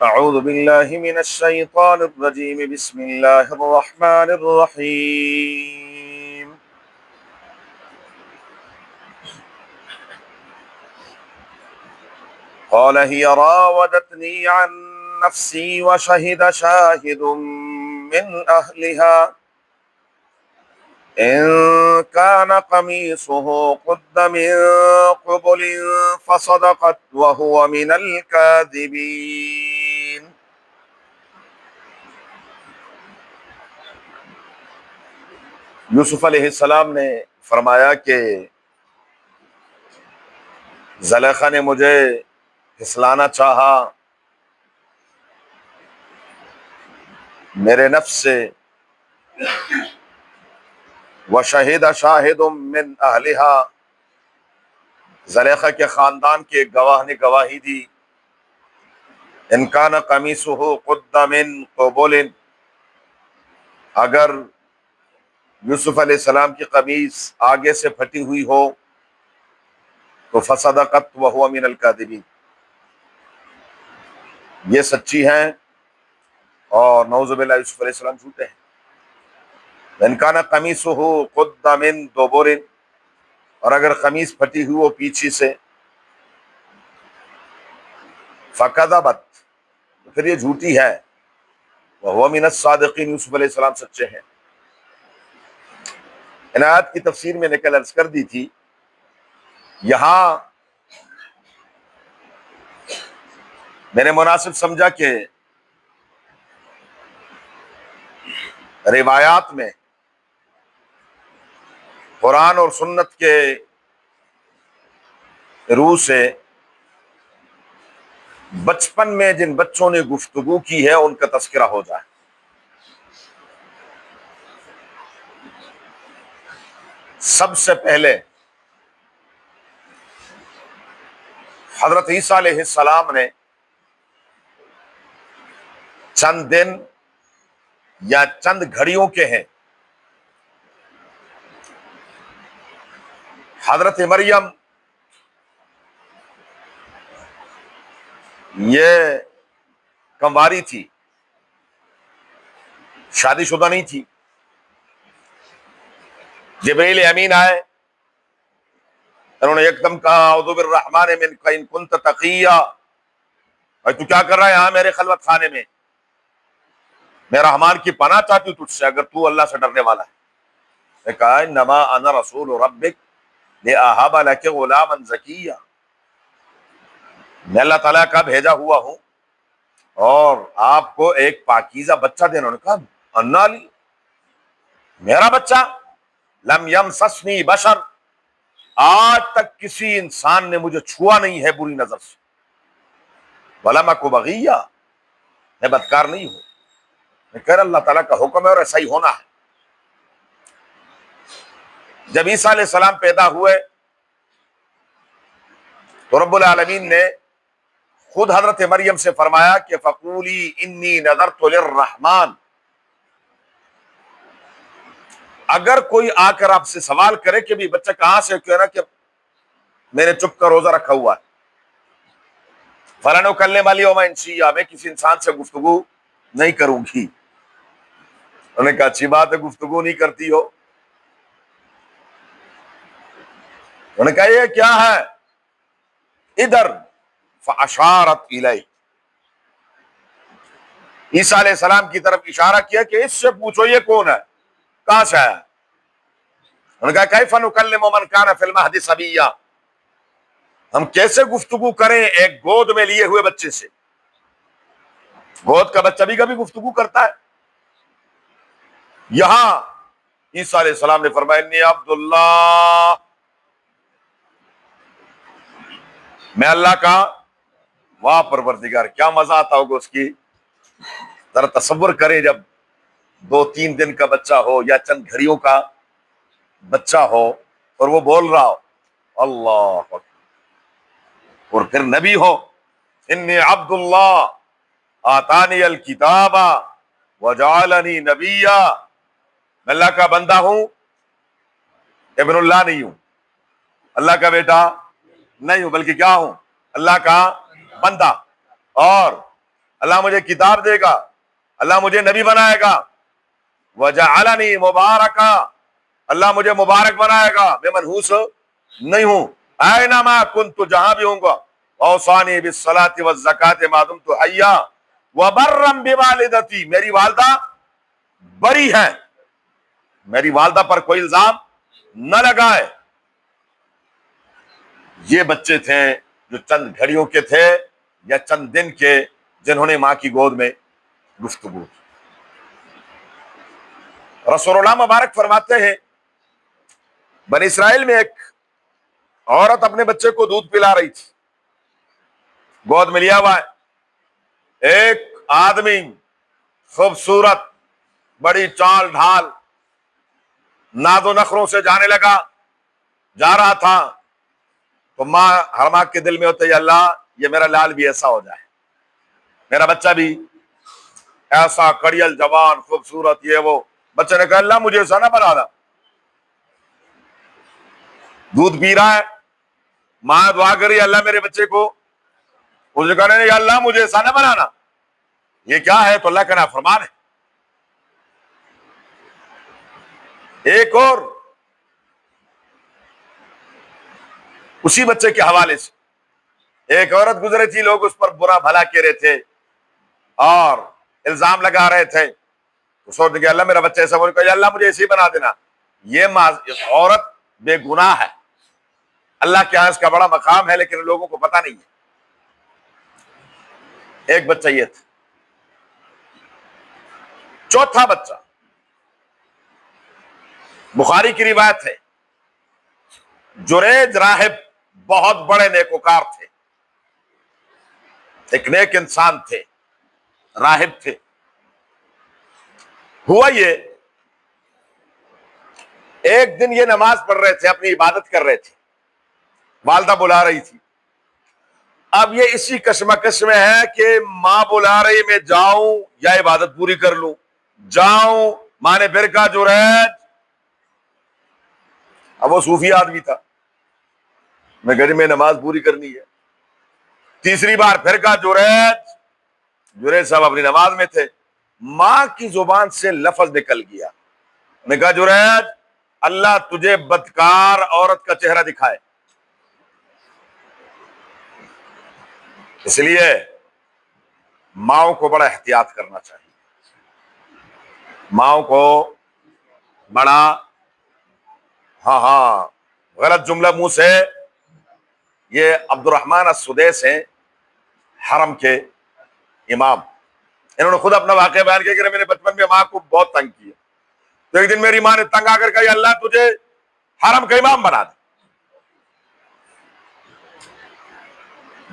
اعوذ باللہ من الشیطان الرجیم بسم اللہ الرحمن الرحیم قال هي راودتني عن نفسي وشهد شاهد من أهلها إن كان قميصه قد من قبل فصدقت وهو من الكاذبين. یوسف علیہ السلام نے فرمایا کہ زلیخا نے مجھے پھسلانا چاہا میرے نفس سے، وشہد شاہد من اہلہا، زلیخا کے خاندان کے ایک گواہ نے گواہی دی، ان کان قمیصہ قد من قبل، اگر یوسف علیہ السلام کی قمیص آگے سے پھٹی ہوئی ہو تو فصدقت وہو من الکاذبین، یہ سچی ہیں اور نعوذ باللہ یوسف علیہ السلام جھوٹے ہیں. ان کان قمیصہ قد من دبر، اور اگر قمیص پھٹی ہوئی ہو پیچھے سے، فکذبت، تو پھر یہ جھوٹی ہے، وہو من الصادقین، یوسف علیہ السلام سچے ہیں. ان آیات کی تفسیر میں نے کل عرض کر دی تھی، یہاں میں نے مناسب سمجھا کہ روایات میں قرآن اور سنت کے روح سے بچپن میں جن بچوں نے گفتگو کی ہے ان کا تذکرہ ہو جائے. سب سے پہلے حضرت عیسیٰ علیہ السلام نے چند دن یا چند گھڑیوں کے ہیں حضرت مریم یہ کنواری تھی، شادی شدہ نہیں تھی. جبریل امین آئے، انہوں نے ایک دم کہا اعوذ بالرحمن منک ان کنت تقیا، بھائی تو کیا کر رہا ہے یہاں میرے خلوت خانے میں، میں رحمان کی پناہ چاہتی ہوں تجھ سے اگر تو اللہ سے ڈرنے والا ہے. نے کہا انما انا رسول ربک لاہب لک غلاما زکیا، میں اللہ تعالیٰ کا بھیجا ہوا ہوں اور آپ کو ایک پاکیزہ بچہ دینا. انہوں نے کہا انا لی، میرا بچہ، لم یمسسنی بشر، آج تک کسی انسان نے مجھے چھوا نہیں ہے بری نظر سے، ولم اک بغیا، میں بدکار نہیں ہوں. میں کہہ رہا اللہ تعالیٰ کا حکم ہے اور ایسا ہی ہونا ہے. جب عیسیٰ علیہ السلام پیدا ہوئے تو رب العالمین نے خود حضرت مریم سے فرمایا کہ فقولی انی نذرت للرحمن، اگر کوئی آ کر آپ سے سوال کرے کہ بھی بچہ کہاں سے، کہنا کہ میں نے چپ کر روزہ رکھا ہوا ہے. فلن اکلم الیوم انسیا، میں کسی انسان سے گفتگو نہیں کروں گی. انہوں نے کہا اچھی بات ہے گفتگو نہیں کرتی ہو. انہوں نے کہا یہ کیا ہے، ادھر، فاشارت الیہ، عیسیٰ علیہ السلام کی طرف اشارہ کیا کہ اس سے پوچھو یہ کون ہے، کہاں سے آیا. انہوں نے کہا کیف نکلم من کان فی المہد صبیا، ہم کیسے گفتگو کریں ایک گود میں لیے ہوئے بچے سے، گود کا بچہ بھی کبھی گفتگو کرتا ہے. یہاں عیسیٰ علیہ السلام نے فرمایا انی عبداللہ، میں اللہ کا، واہ پروردگار، کیا مزہ آتا ہوگا اس کی. ذرا تصور کریں جب 2-3 دن کا بچہ ہو یا چند گھڑیوں کا بچہ ہو اور وہ بول رہا ہو اللہ اکبر، اور پھر نبی ہو انی عبداللہ آتانی الکتاب وجعلنی نبیا، میں اللہ کا بندہ ہوں، ابن اللہ نہیں ہوں، اللہ کا بیٹا نہیں ہوں، بلکہ کیا ہوں، اللہ کا بندہ، اور اللہ مجھے کتاب دے گا، اللہ مجھے نبی بنائے گا، وجعلنی مبارکا، اللہ مجھے مبارک بنائے گا، میں منحوس نہیں ہوں، اینما کنت، جہاں بھی ہوں گا، اوصانی بالصلاۃ والزکاۃ ما دمت حیا وبرا بوالدتی، میری والدہ بری ہیں، میری والدہ پر کوئی الزام نہ لگائے۔ یہ بچے تھے جو چند گھڑیوں کے تھے یا چند دن کے، جنہوں نے ماں کی گود میں گفتگو کی۔ رسول اللہ مبارک فرماتے ہیں، بنی اسرائیل میں ایک عورت اپنے بچے کو دودھ پلا رہی تھی، گود میں لیا ہوا ہے، ایک آدمی خوبصورت، بڑی چال ڈھال، ناز و نخروں سے جانے لگا، جا رہا تھا، تو ماں، ہر ماں کے دل میں ہوتا ہے یا اللہ یہ میرا لال بھی ایسا ہو جائے، میرا بچہ بھی ایسا کڑیل جوان خوبصورت، یہ وہ۔ بچے نے کہا اللہ مجھے ایسا نہ بنا دا، دودھ پی رہا ہے، ماں دعا کری اللہ میرے بچے کو، اس نے کہا نہیں یا اللہ مجھے ایسا نہ بنانا، یہ کیا ہے؟ تو اللہ کا نافرمان ہے۔ ایک اور اسی بچے کے حوالے سے ایک عورت گزرے تھی، لوگ اس پر برا بھلا کہہ رہے تھے اور الزام لگا رہے تھے، اس نے کہا اللہ میرا بچہ ایسا، بول کہا اللہ مجھے ایسے ہی بنا دینا۔ یہ عورت بے گناہ ہے، اللہ کے ہاں اس کا بڑا مقام ہے، لیکن لوگوں کو پتہ نہیں ہے۔ ایک بچہ یہ تھا۔ چوتھا بچہ، بخاری کی روایت ہے، جریج راہب بہت بڑے نیکوکار تھے، ایک نیک انسان تھے، راہب تھے۔ ہوا یہ، ایک دن یہ نماز پڑھ رہے تھے، اپنی عبادت کر رہے تھے، والدہ بلا رہی تھی۔ اب یہ اسی کشمکش میں ہے کہ ماں بلا رہی، میں جاؤں یا عبادت پوری کر لوں، جاؤں، ماں نے پھر کہا جریج، اب وہ صوفی آدمی تھا، میں گھر میں نماز پوری کرنی ہے۔ تیسری بار پھر کہا جریج صاحب اپنی نماز میں تھے، ماں کی زبان سے لفظ نکل گیا، میں کہا جریج اللہ تجھے بدکار عورت کا چہرہ دکھائے۔ اس لیے ماؤں کو بڑا احتیاط کرنا چاہیے، ماؤں کو بڑا، ہاں غلط جملہ منہ سے، یہ عبد الرحمن السدیس ہیں، حرم کے امام، انہوں نے خود اپنا واقعہ بیان کیا کہ میں نے بچپن میں ماں کو بہت تنگ کیا، تو ایک دن میری ماں نے تنگ آ کر کہا اللہ تجھے حرم کا امام بنا دے۔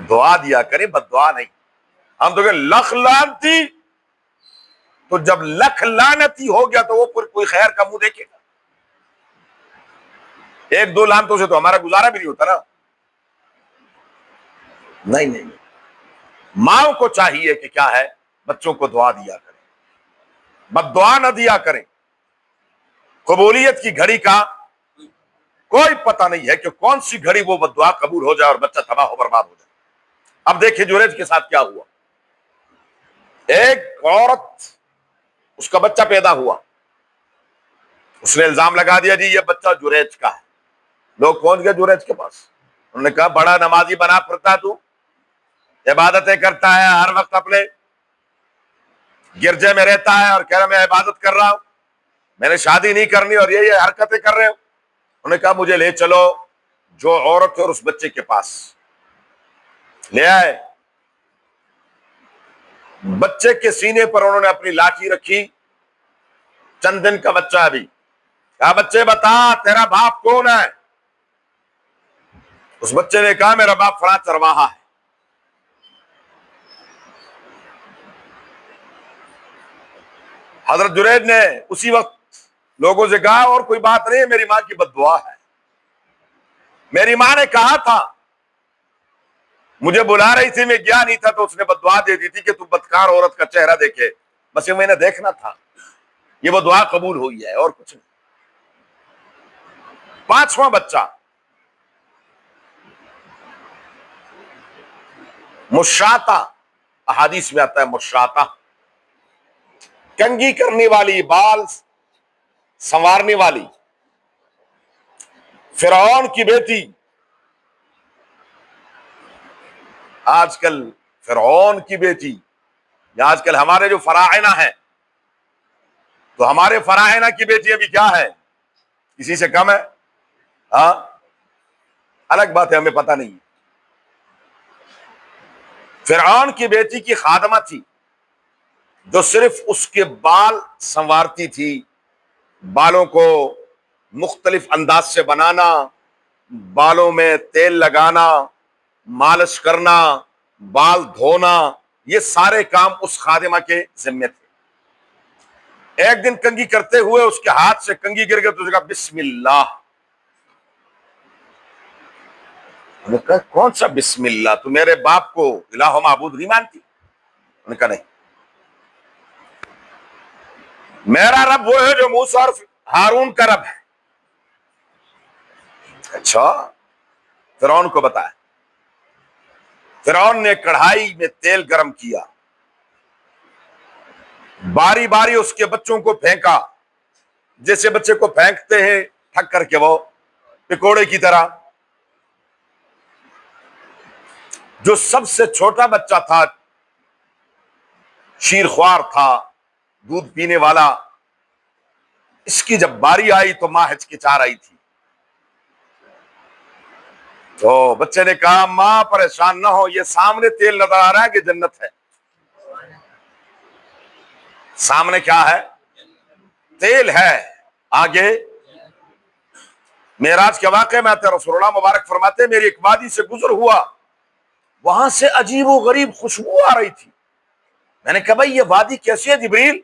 دعا دیا کریں، بد دعا نہیں۔ ہم تو کہ لکھ لعنتی، تو جب لکھ لعنتی ہو گیا تو وہ کوئی خیر کا منہ دیکھے گا؟ ایک دو لعنتوں سے تو ہمارا گزارا بھی نہیں ہوتا نا۔ نہیں، ماں کو چاہیے کہ کیا ہے، بچوں کو دعا دیا کریں، بد دعا نہ دیا کریں۔ قبولیت کی گھڑی کا کوئی پتہ نہیں ہے کہ کون سی گھڑی وہ بد دعا قبول ہو جائے اور بچہ تباہ و برباد ہو جائے۔ اب دیکھیں جریج کے ساتھ کیا ہوا۔ ایک عورت، اس کا بچہ پیدا ہوا، اس نے الزام لگا دیا جی یہ بچہ جریج کا ہے۔ لوگ پہنچ گئے جریج کے پاس، انہوں نے کہا بڑا نمازی بنا پھرتا تو، عبادتیں کرتا ہے، ہر وقت اپنے گرجے میں رہتا ہے اور کہہ رہا میں عبادت کر رہا ہوں، میں نے شادی نہیں کرنی اور یہ حرکتیں کر رہے ہو۔ انہوں نے کہا مجھے لے چلو جو عورت اور اس بچے کے پاس، لے آئے۔ بچے کے سینے پر انہوں نے اپنی لاٹھی رکھی، چند دن کا بچہ ابھی، کہا بچے بتا تیرا باپ کون ہے؟ اس بچے نے کہا میرا باپ فلاں چرواہا ہے۔ حضرت جریج نے اسی وقت لوگوں سے کہا اور کوئی بات نہیں، میری ماں کی بد دعا ہے، میری ماں نے کہا تھا، مجھے بلا رہی تھی، میں گیا نہیں تھا تو اس نے بد دعا دے دی تھی کہ تم بدکار عورت کا چہرہ دیکھے، بس یہ میں نے دیکھنا تھا، یہ وہ دعا قبول ہوئی ہے اور کچھ نہیں۔ پانچواں بچہ، مشاطہ، احادیث میں آتا ہے مشاطہ، کنگھی کرنے والی، بال سنوارنے والی۔ فرعون کی بیٹی، آج کل فرعون کی بیٹی، یا آج کل ہمارے جو فراعنہ ہیں، تو ہمارے فراعنہ کی بیٹی ابھی کیا ہے؟ کسی سے کم ہے؟ ہاں، الگ بات ہے، ہمیں پتہ نہیں۔ فرعون کی بیٹی کی خادمہ تھی جو صرف اس کے بال سنوارتی تھی، بالوں کو مختلف انداز سے بنانا، بالوں میں تیل لگانا، مالش کرنا، بال دھونا، یہ سارے کام اس خادمہ کے ذمے تھے۔ ایک دن کنگھی کرتے ہوئے اس کے ہاتھ سے کنگھی گر گئی تو اس نے کہا بسم اللہ۔ انہوں نے کہا کون سا بسم اللہ؟ تو میرے باپ کو الہ و معبود نہیں مانتی؟ انہوں نے کہا نہیں، میرا رب وہ ہے جو موسیٰ اور ہارون کا رب ہے۔ اچھا، فرعون کو بتایا۔ فرعون نے کڑھائی میں تیل گرم کیا، باری باری اس کے بچوں کو پھینکا، جیسے بچے کو پھینکتے ہیں ٹھک کر کے وہ پکوڑے کی طرح۔ جو سب سے چھوٹا بچہ تھا، شیر خوار تھا، دودھ پینے والا، اس کی جب باری آئی تو ماں ہچکچا رہی تھی۔ تو بچے نے کہا ماں پریشان نہ ہو، یہ سامنے تیل نظر آ رہا ہے کہ جنت ہے؟ سامنے کیا ہے؟ تیل ہے، آگے معراج کے واقعے میں آتے رسول اللہ مبارک فرماتے میری ایک وادی سے گزر ہوا، وہاں سے عجیب و غریب خوشبو آ رہی تھی۔ میں نے کہا بھائی یہ وادی کیسی ہے جبریل؟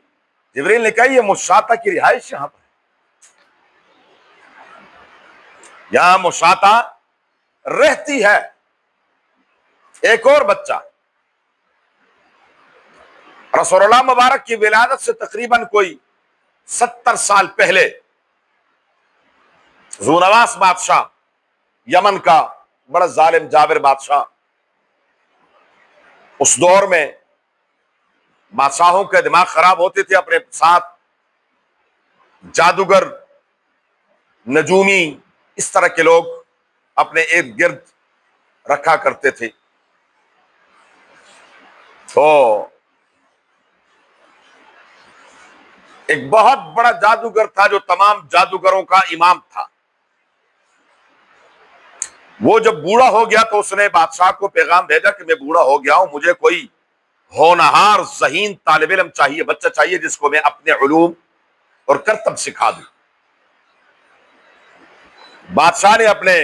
جبریل نے کہا یہ مشاطہ کی رہائش یہاں پر ہے، یہاں مشاطہ رہتی ہے۔ ایک اور بچہ، رسول اللہ مبارک کی ولادت سے تقریباً کوئی 70 سال پہلے ذو نواس بادشاہ، یمن کا بڑا ظالم جابر بادشاہ، اس دور میں بادشاہوں کے دماغ خراب ہوتے تھے، اپنے ساتھ جادوگر، نجومی، اس طرح کے لوگ اپنے ارد گرد رکھا کرتے تھے۔ تو ایک بہت بڑا جادوگر تھا جو تمام جادوگروں کا امام تھا۔ وہ جب بوڑھا ہو گیا تو اس نے بادشاہ کو پیغام بھیجا کہ میں بوڑھا ہو گیا ہوں، مجھے کوئی ہونہار ذہین طالب علم چاہیے، بچہ چاہیے جس کو میں اپنے علوم اور کرتب سکھا دوں۔ بادشاہ نے اپنے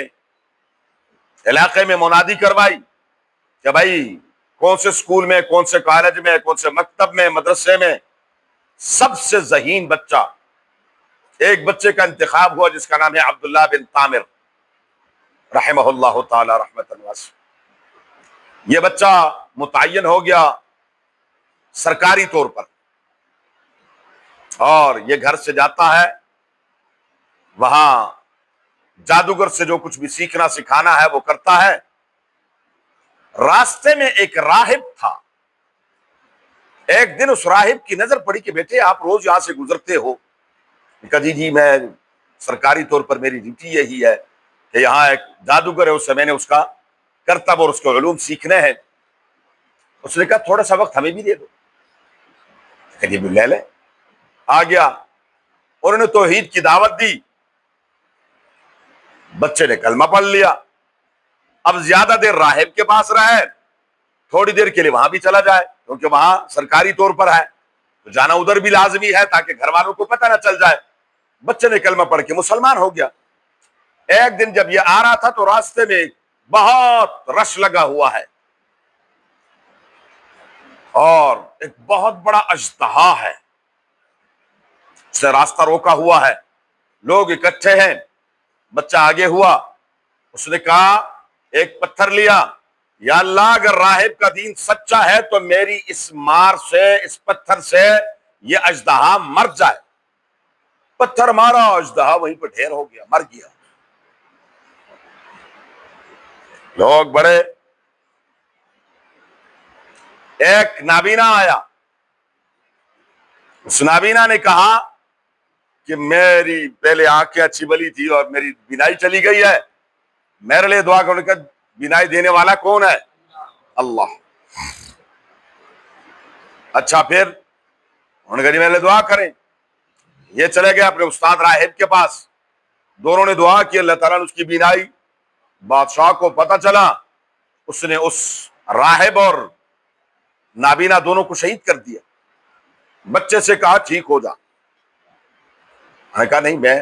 علاقے میں منادی کروائی کہ بھائی کون سے اسکول میں، کون سے کالج میں، کون سے مکتب میں، مدرسے میں سب سے ذہین بچہ، ایک بچے کا انتخاب ہوا جس کا نام ہے عبداللہ بن طامر رحمہ اللہ تعالی رحمۃ واسعہ۔ یہ بچہ متعین ہو گیا سرکاری طور پر، اور یہ گھر سے جاتا ہے، وہاں جادوگر سے جو کچھ بھی سیکھنا سکھانا ہے وہ کرتا ہے۔ راستے میں ایک راہب تھا، ایک دن اس راہب کی نظر پڑی کہ بیٹے آپ روز یہاں سے گزرتے ہو؟ کہا جی میں سرکاری طور پر میری ڈیوٹی یہی ہے کہ یہاں ایک جادوگر ہے، اس سے میں نے اس کا کرتب اور اس کے علوم سیکھنے ہیں۔ اس نے کہا تھوڑا سا وقت ہمیں بھی دے دو۔ کہ جی لے لیں۔ آ گیا، انہوں نے توحید کی دعوت دی، بچے نے کلمہ پڑھ لیا۔ اب زیادہ دیر راہب کے پاس رہے، تھوڑی دیر کے لیے وہاں بھی چلا جائے کیونکہ وہاں سرکاری طور پر ہے تو جانا ادھر بھی لازمی ہے تاکہ گھر والوں کو پتہ نہ چل جائے۔ بچے نے کلمہ پڑھ کے مسلمان ہو گیا۔ ایک دن جب یہ آ رہا تھا تو راستے میں بہت رش لگا ہوا ہے اور ایک بہت بڑا اژدہا ہے، اس نے راستہ روکا ہوا ہے، لوگ اکٹھے ہیں۔ بچہ آگے ہوا، اس نے کہا ایک پتھر لیا، یا اللہ اگر راہب کا دین سچا ہے تو میری اس مار سے، اس پتھر سے یہ اژدہا مر جائے۔ پتھر مارا، اژدہا وہیں پہ ڈھیر ہو گیا، مر گیا۔ لوگ بڑے ایک نابینا آیا، اس نابینا نے کہا کہ میری پہلے آنکھیں اچھی بلی تھی اور میری بینائی چلی گئی ہے، میرے لیے دعا کرنے کا بینائی دینے والا کون ہے؟ اللہ۔ اچھا پھر انہوں نے کہا جی میرے لیے دعا کریں۔ یہ چلے گئے اپنے استاد راہب کے پاس، دونوں نے دعا کی، اللہ تعالیٰ نے اس کی بینائی۔ بادشاہ کو پتہ چلا، اس نے اس راہب اور نابینا دونوں کو شہید کر دیا۔ بچے سے کہا ٹھیک ہو جا، میں نے کہا نہیں، میں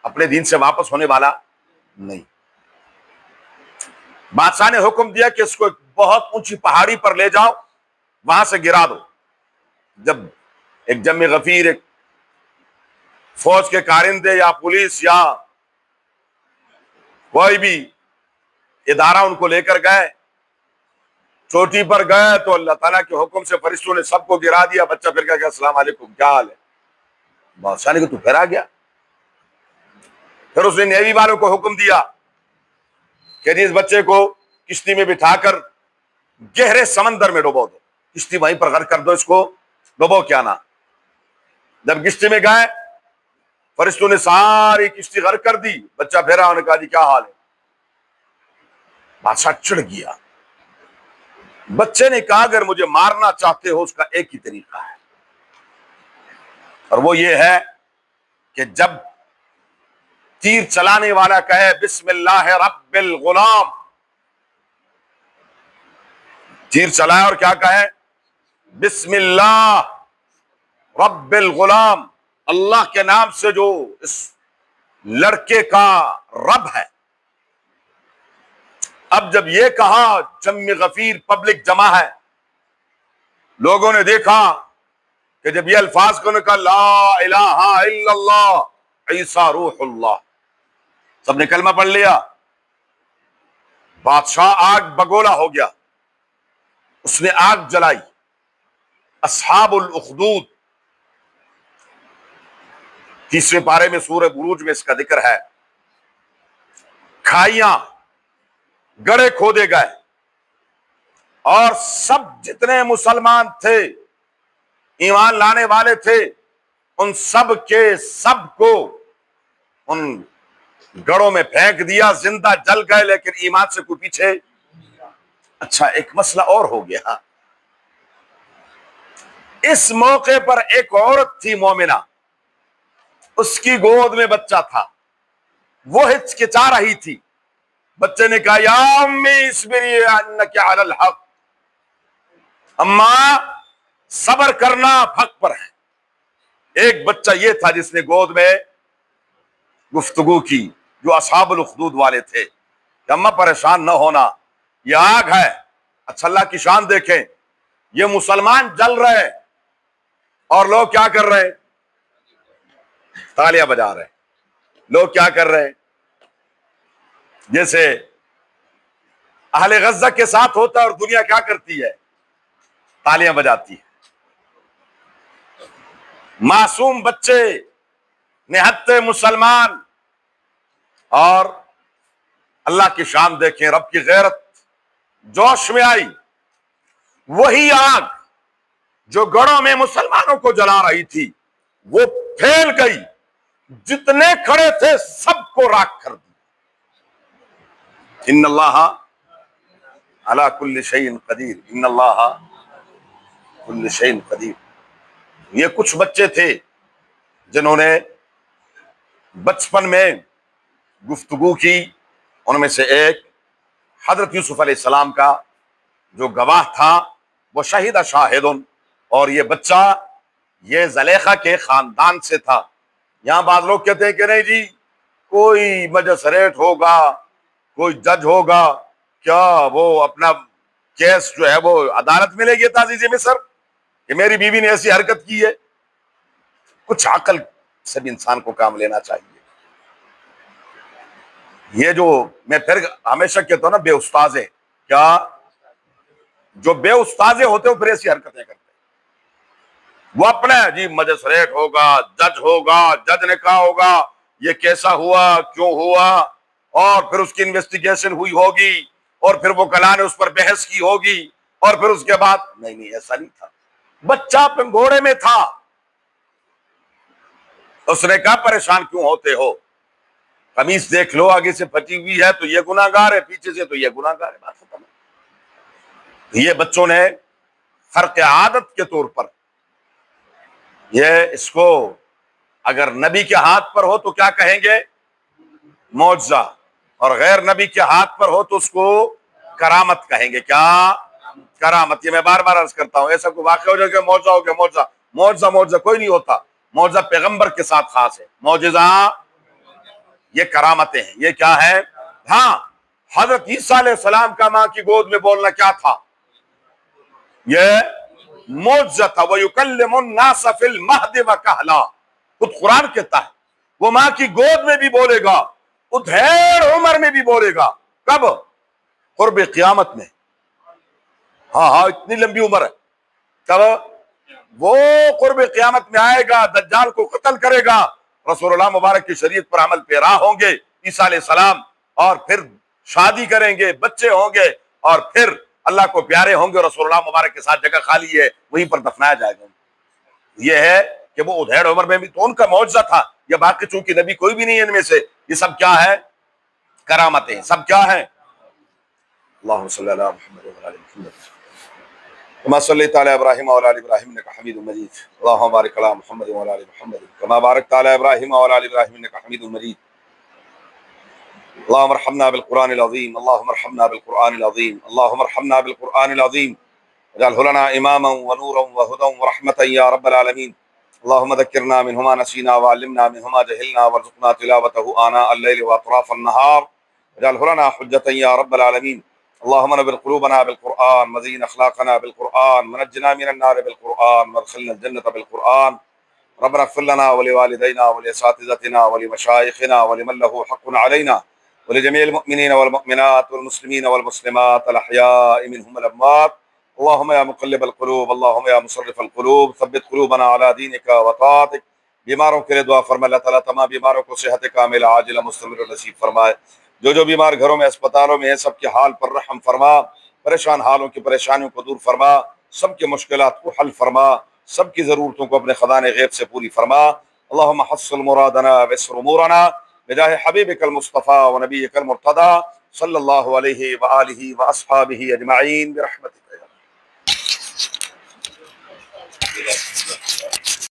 اپنے دین سے واپس ہونے والا نہیں۔ بادشاہ نے حکم دیا کہ اس کو ایک بہت اونچی پہاڑی پر لے جاؤ، وہاں سے گرا دو۔ جب ایک جم غفیر، ایک فوج کے کارندے یا پولیس یا کوئی بھی ادارہ ان کو لے کر گئے، چوٹی پر گئے تو اللہ تعالیٰ کے حکم سے فرشتوں نے سب کو گرا دیا۔ بچہ پھر کہا کہ السلام علیکم، کیا حال ہے؟ بادشاہ نے کہا تو پھر آ گیا۔ پھر اس نے نیوی والوں کو حکم دیا کہ اس بچے کو کشتی میں بٹھا کر گہرے سمندر میں ڈبو دو، کشتی وہیں پر غرق کر دو، اس کو ڈبو کیا نہ۔ جب کشتی میں گئے، فرشتوں نے ساری کشتی غرق کر دی۔ بچہ پھر انہوں نے کہا جی کیا حال ہے؟ بادشاہ چڑھ گیا۔ بچے نے کہا اگر مجھے مارنا چاہتے ہو اس کا ایک ہی طریقہ ہے، اور وہ یہ ہے کہ جب تیر چلانے والا کہے بسم اللہ رب الغلام، تیر چلائے اور کیا کہے؟ بسم اللہ رب الغلام، اللہ کے نام سے جو اس لڑکے کا رب ہے۔ اب جب یہ کہا، جم غفیر پبلک جمع ہے، لوگوں نے دیکھا کہ جب یہ الفاظ کو نے کہا لا الہ الا اللہ عیسیٰ روح اللہ، سب نے کلمہ پڑھ لیا۔ بادشاہ آگ بگولا ہو گیا، اس نے آگ جلائی۔ اصحاب الاخدود 30ویں پارے میں سورہ بروج میں اس کا ذکر ہے۔ کھائیاں، گڑھے کھودے گئے، اور سب جتنے مسلمان تھے، ایمان لانے والے تھے، ان سب کے سب کو ان گڑھوں میں پھینک دیا، زندہ جل گئے، لیکن ایمان سے کوئی پیچھے۔ اچھا ایک مسئلہ اور ہو گیا، اس موقع پر ایک عورت تھی مومنہ، اس کی گود میں بچہ تھا، وہ ہچکچا رہی تھی۔ بچے نے کہا یا امی اصبری انک علی الحق، اماں صبر کرنا، حق پر ہے۔ ایک بچہ یہ تھا جس نے گود میں گفتگو کی، جو اصحاب الاخدود والے تھے کہ اماں پریشان نہ ہونا، یہ آگ ہے۔ اچھا اللہ کی شان دیکھیں، یہ مسلمان جل رہے ہیں اور لوگ کیا کر رہے ہیں؟ تالیاں بجا رہے ہیں۔ لوگ کیا کر رہے ہیں؟ جیسے اہل غزہ کے ساتھ ہوتا ہے اور دنیا کیا کرتی ہے؟ تالیاں بجاتی ہے۔ معصوم بچے، نہتے مسلمان، اور اللہ کی شان دیکھیں، رب کی غیرت جوش میں آئی۔ وہی آگ جو گڑھوں میں مسلمانوں کو جلا رہی تھی وہ پھیل گئی، جتنے کھڑے تھے سب کو راکھ کر دی۔ ان اللہ علی کل شیء قدیر، ان اللہ کل شیء قدیر۔ یہ کچھ بچے تھے جنہوں نے بچپن میں گفتگو کی، ان میں سے ایک حضرت یوسف علیہ السلام کا جو گواہ تھا، وہ شہید شاہد، اور یہ بچہ یہ زلیخا کے خاندان سے تھا۔ یہاں بعض لوگ کہتے ہیں کہ نہیں جی کوئی مجسریٹ ہوگا، کوئی جج ہوگا، کیا وہ اپنا کیس جو ہے وہ عدالت میں لے گیا تعزیز مصر کہ میری بیوی نے ایسی حرکت کی ہے؟ کچھ عقل سے بھی انسان کو کام لینا چاہیے۔ یہ جو میں پھر ہمیشہ کہتا ہوں نا، بے استاذے، کیا جو بے استاذے ہوتے ہیں وہ پھر ایسی حرکتیں کرتے ہیں۔ وہ اپنے جی مجسٹریٹ ہوگا، جج ہوگا، جج نے کہا ہوگا یہ کیسا ہوا، کیوں ہوا، اور پھر اس کی انویسٹیگیشن ہوئی ہوگی، اور پھر وہ کلا نے اس پر بحث کی ہوگی، اور پھر اس کے بعد نہیں ایسا نہیں تھا، بچہ گھوڑے میں تھا، اس نے کہا پریشان کیوں ہوتے ہو، قمیص دیکھ لو آگے سے پھٹی ہوئی ہے تو یہ گناہگار ہے، پیچھے سے تو یہ گناہگار ہے، بات ختم ہے۔ یہ بچوں نے خرق عادت کے طور پر یہ اس کو اگر نبی کے ہاتھ پر ہو تو کیا کہیں گے؟ معجزہ، اور غیر نبی کے ہاتھ پر ہو تو اس کو کرامت کہیں گے۔ کیا؟ کرامت۔ یہ میں بار بار عرض کرتا ہوں، ایسا کوئی واقعہ ہو جائے کہ معجزہ ہو گیا، معجزہ معجزہ معجزہ کوئی نہیں ہوتا، معجزہ پیغمبر کے ساتھ خاص ہے، معجزہ یہ کرامتیں ہیں۔ یہ کیا ہے؟ ہاں، حضرت عیسیٰ علیہ السلام کا ماں کی گود میں بولنا کیا تھا؟ یہ معجزہ تھا۔ وَيُكَلِّمُ النَّاسَ فِي الْمَهْدِ وَكَهْلًا، خود قرآن کہتا ہے وہ ماں کی گود میں بھی بولے گا، ادھیڑ عمر میں بھی بولے گا۔ کب؟ قرب قیامت میں۔ ہاں اتنی لمبی عمر ہے، کب؟ وہ قرب قیامت میں آئے گا، دجال کو قتل کرے گا، رسول اللہ مبارک کی شریعت پر عمل پیرا ہوں گے عیسیٰ علیہ السلام، اور پھر شادی کریں گے، بچے ہوں گے، اور پھر اللہ کو پیارے ہوں گے، رسول اللہ مبارک کے ساتھ جگہ خالی ہے وہیں پر دفنایا جائے گا۔ یہ ہے کہ وہ ادھیڑ عمر میں بھی تو ان کا معجزہ تھا، یہ باقی چونکہ نبی کوئی بھی نہیں ہے ان میں سے، یہ سب کیا ہے؟ کرامتیں، سب کیا ہیں؟ اللہم صلی اللہ محمد وعلی آل محمد كما صليت على ابراهيم وعلى ال ابراهيم انك حميد مجيد، اللهم بارك على محمد وعلى ال محمد كما باركت على ابراهيم وعلى ال ابراهيم انك حميد مجيد، اللهم ارحمنا بالقرآن العظيم، اللهم ارحمنا بالقرآن العظيم، اللهم ارحمنا بالقرآن العظيم، اجعله لنا اماما ونورا وهدى ورحمة يا رب العالمين، اللهم ذكرنا منه ما نسينا وعلمنا منه ما جهلنا وارزقنا تلاوته آناء الليل واطراف النهار، اجعله لنا حجة يا رب العالمين، اللهم نور قلوبنا بالقرآن، وزين اخلاقنا بالقرآن، ونجنا من النار بالقرآن، وادخلنا الجنة بالقرآن، ربنا اغفر لنا ولوالدينا ولأساتذتنا ولمشايخنا ولمن له حق علينا ولجميع المؤمنين والمؤمنات والمسلمين والمسلمات الأحياء منهم الأموات، اللهم يا مقلب القلوب، اللهم يا مصرف القلوب، ثبت قلوبنا على دينك وطاعتك۔ بیماروں کے لیے دعا فرما، اللہ تعالیٰ تمام بیماروں کو صحت کاملہ عاجلہ مستمر نصیب فرمائے، جو بیمار گھروں میں اسپتالوں میں ہیں سب کے حال پر رحم فرما، پریشان حالوں کی پریشانیوں کو دور فرما، سب کے مشکلات کو حل فرما، سب کی ضرورتوں کو اپنے خزانے غیب سے پوری فرما۔ اللهم حصل مرادنا ويسر امورنا بجاه حبيبك المصطفى ونبيك المرتضى صلى الله عليه وآله وأصحابه أجمعين برحمتك۔